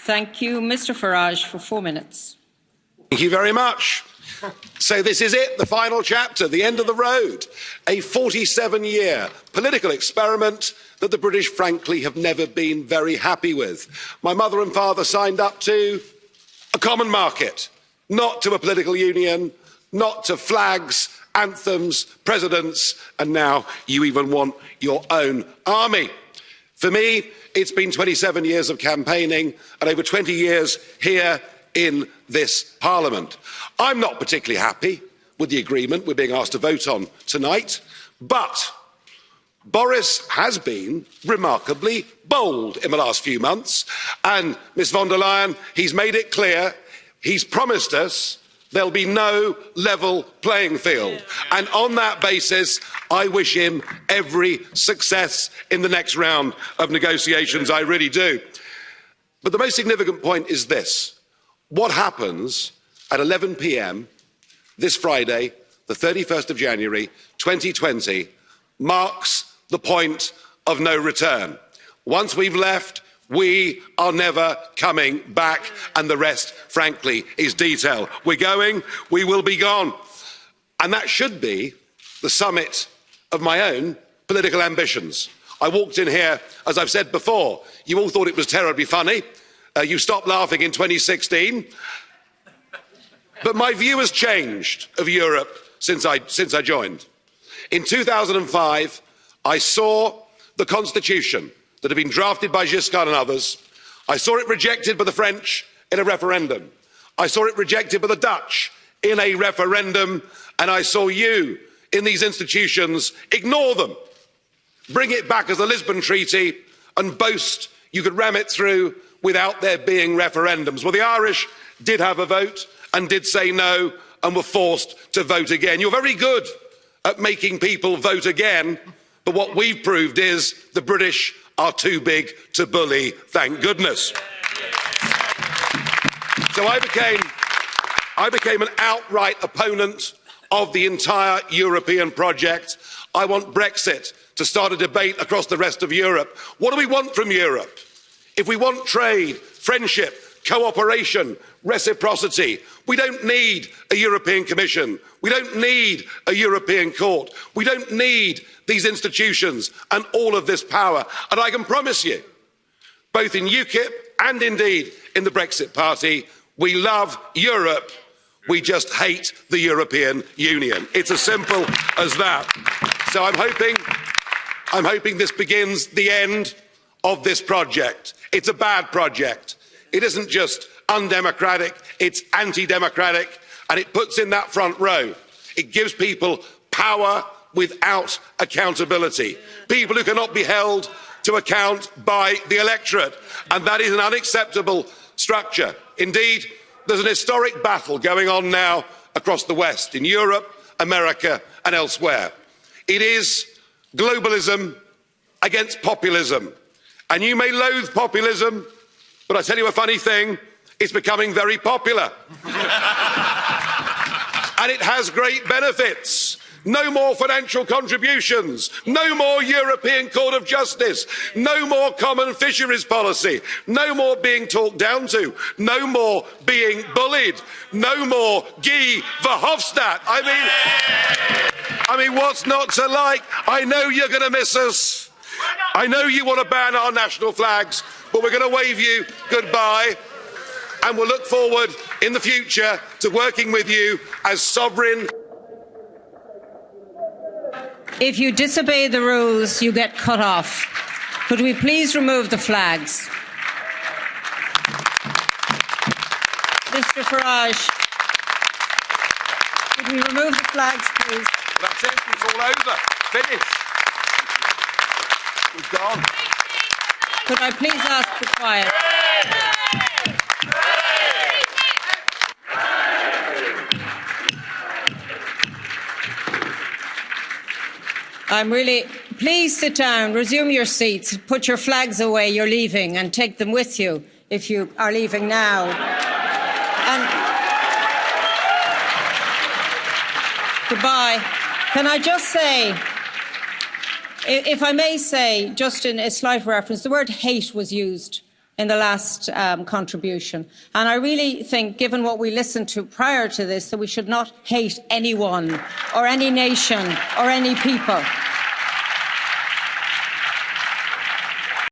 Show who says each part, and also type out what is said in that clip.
Speaker 1: Thank you. Mr Farage for 4 minutes.
Speaker 2: Thank you very much. So this is it, the final chapter, the end of the road. A 47-year political experiment that the British, frankly, have never been very happy with. My mother and father signed up to a common market, not to a political union, not to flags, anthems, presidents, and now you even want your own army. For me, it's been 27 years of campaigning and over 20 years here in this Parliament. I'm not particularly happy with the agreement we're being asked to vote on tonight, but Boris has been remarkably bold in the last few months, and Ms von der Leyen, he's made it clear, he's promised us there'll be no level playing field. And on that basis, I wish him every success in the next round of negotiations, I really do. But the most significant point is this. What happens at 11 p.m. this Friday, the 31st of January 2020, marks the point of no return. Once we've left, we are never coming back, and the rest, frankly, is detail. We're going, we will be gone. And that should be the summit of my own political ambitions. I walked in here, as I've said before, you all thought it was terribly funny. You stopped laughing in 2016. But my view has changed of Europe since I joined. In 2005, I saw the constitution that had been drafted by Giscard and others. I saw it rejected by the French in a referendum. I saw it rejected by the Dutch in a referendum. And I saw you in these institutions ignore them, bring it back as the Lisbon Treaty and boast you could ram it through without there being referendums. Well, the Irish did have a vote and did say no and were forced to vote again. You're very good at making people vote again, but what we've proved is the British are too big to bully, thank goodness. So I became an outright opponent of the entire European project. I want Brexit to start a debate across the rest of Europe. What do we want from Europe? If we want trade, friendship, cooperation, reciprocity, we don't need a European Commission. We don't need a European Court. We don't need these institutions and all of this power. And I can promise you, both in UKIP and indeed in the Brexit Party, we love Europe. We just hate the European Union. It's as simple as that. So I'm hoping this begins the end of this project. It's a bad project. It isn't just undemocratic, it's anti-democratic, and it puts in that front row. It gives people power without accountability. People who cannot be held to account by the electorate. And that is an unacceptable structure. Indeed, there's an historic battle going on now across the West, in Europe, America, and elsewhere. It is globalism against populism. And you may loathe populism, but I tell you a funny thing, it's becoming very popular. And it has great benefits. No more financial contributions, no more European Court of Justice, no more common fisheries policy, no more being talked down to, no more being bullied, no more Guy Verhofstadt. I mean, what's not to like? I know you're going to miss us. I know you want to ban our national flags, but we're going to wave you goodbye. And we'll look forward in the future to working with you as sovereign.
Speaker 1: If you disobey the rules, you get cut off. Could we please remove the flags? Mr Farage, could we remove the flags, please?
Speaker 2: Well, that's it. It's all over. Finished. We've gone.
Speaker 1: Could I please ask for quiet? Please sit down, resume your seats, put your flags away, you're leaving, and take them with you if you are leaving now. And goodbye. Can I just say, if I may say, just in a slight reference, the word hate was used in the last contribution. And I really think, given what we listened to prior to this, that we should not hate anyone or any nation or any people.